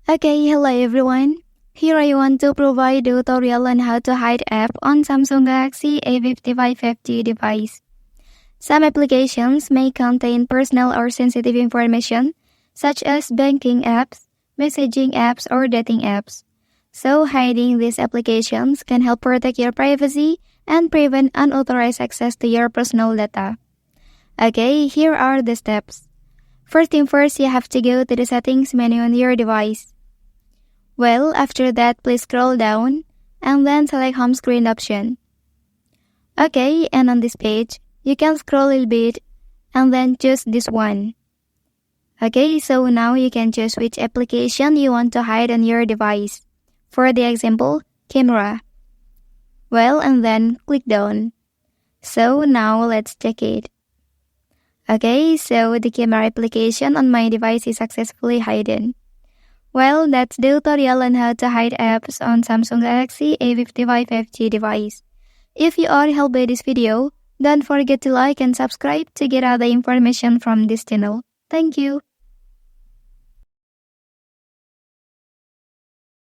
Okay, hello everyone. Here I want to provide a tutorial on how to hide app on Samsung Galaxy A55 5G device. Some applications may contain personal or sensitive information, such as banking apps, messaging apps, or dating apps. So hiding these applications can help protect your privacy and prevent unauthorized access to your personal data. Okay, here are the steps. First thing first, you have to go to the settings menu on your device. Well, after that, please scroll down and then select home screen option. Okay, and on this page, you can scroll a little bit and then choose this one. Okay, so now you can choose which application you want to hide on your device. For the example, camera. Well, and then click down. So now let's check it. Okay, so the camera application on my device is successfully hidden. Well, that's the tutorial on how to hide apps on Samsung Galaxy A55 5G device. If you are helped by this video, don't forget to like and subscribe to get other information from this channel. Thank you.